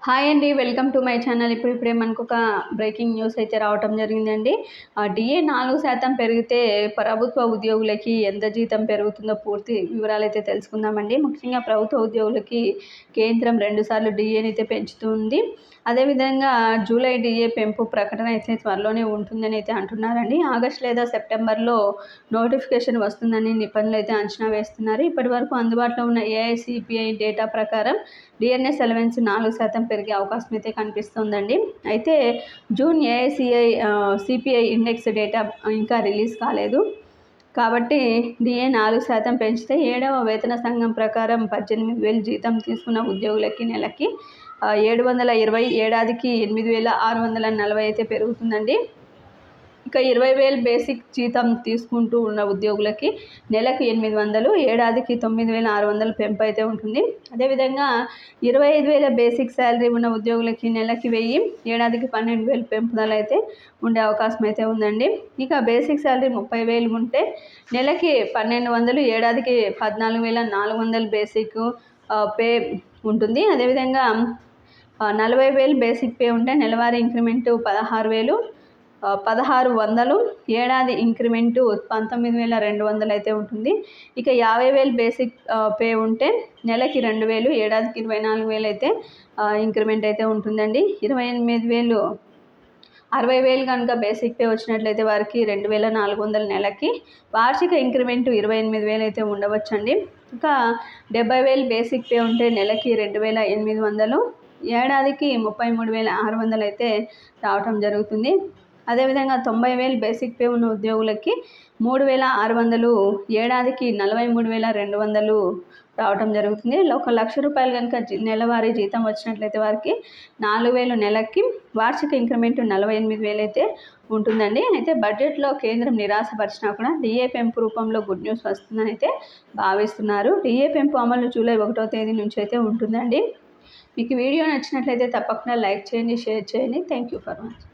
Hi అండి, welcome to my channel. ఇప్పుడే మనకు ఒక బ్రేకింగ్ న్యూస్ అయితే రావటం జరిగిందండి. డిఏ 4% పెరిగితే ప్రభుత్వ ఉద్యోగులకి ఎంత జీతం పెరుగుతుందో పూర్తి వివరాలు అయితే తెలుసుకుందామండి. ముఖ్యంగా ప్రభుత్వ ఉద్యోగులకి కేంద్రం 2 సార్లు డిఏని అయితే పెంచుతుంది. అదేవిధంగా జూలై డిఏ పెంపు ప్రకటన అయితే త్వరలోనే ఉంటుందని అయితే అంటున్నారండి. ఆగస్టు లేదా సెప్టెంబర్లో నోటిఫికేషన్ వస్తుందని నిపుణులు అయితే అంచనా వేస్తున్నారు. ఇప్పటి వరకు అందుబాటులో ఉన్న ఏఐసిపిఐ డేటా ప్రకారం డిఎన్ఎస్ అలవెన్స్ 4% పెరిగే అవకాశం అయితే కనిపిస్తుందండి. అయితే జూన్ సిపిఐ ఇండెక్స్ డేటా ఇంకా రిలీజ్ కాలేదు కాబట్టి డిఏ 4% పెంచితే 7వ వేతన సంఘం ప్రకారం 18,000 జీతం తీసుకున్న ఉద్యోగులకి నెలకి 720, ఏడాదికి 8,640 అయితే పెరుగుతుందండి. ఇక 20,000 బేసిక్ జీతం తీసుకుంటూ ఉన్న ఉద్యోగులకి నెలకు 800, ఏడాదికి 9,600 పెంపు అయితే ఉంటుంది. అదేవిధంగా 25,000 బేసిక్ శాలరీ ఉన్న ఉద్యోగులకి నెలకి 1,000, ఏడాదికి 12,000 పెంపుదల అయితే ఉండే అవకాశం అయితే ఉందండి. ఇక బేసిక్ శాలరీ 30,000 ఉంటే నెలకి 1,200, ఏడాదికి 14,400 బేసిక్ పే ఉంటుంది. అదేవిధంగా 40,000 బేసిక్ పే ఉంటే నెలవారీ ఇంక్రిమెంటు 16,100, ఏడాది ఇంక్రిమెంటు 19,200 అయితే ఉంటుంది. ఇక 50,000 బేసిక్ పే ఉంటే నెలకి 2,000, ఏడాదికి 24,000 అయితే ఇంక్రిమెంట్ అయితే ఉంటుందండి. 28,000, 60,000 కనుక బేసిక్ పే వచ్చినట్లయితే వారికి 2,400 నెలకి వార్షిక ఇంక్రిమెంటు 28,000 అయితే ఉండవచ్చండి. ఇంకా 70,000 బేసిక్ పే ఉంటే నెలకి 2,800, ఏడాదికి 33,600 అయితే రావటం జరుగుతుంది. అదేవిధంగా 90,000 బేసిక్ పే ఉన్న ఉద్యోగులకి 3,600, ఏడాదికి 43,200 రావటం జరుగుతుంది. 1,00,000 రూపాయలు కనుక నెలవారీ జీతం వచ్చినట్లయితే వారికి 4,000 నెలకి వార్షిక ఇంక్రిమెంట్ 48,000 అయితే ఉంటుందండి. అయితే బడ్జెట్లో కేంద్రం నిరాశపరిచినా కూడా డిఏ పెంపు రూపంలో గుడ్ న్యూస్ వస్తుందని అయితే భావిస్తున్నారు. డిఏ పెంపు అమలు జూలై 1వ తేదీ నుంచి అయితే ఉంటుందండి. మీకు వీడియో నచ్చినట్లయితే తప్పకుండా లైక్ చేయండి, షేర్ చేయండి. Thank you for watching.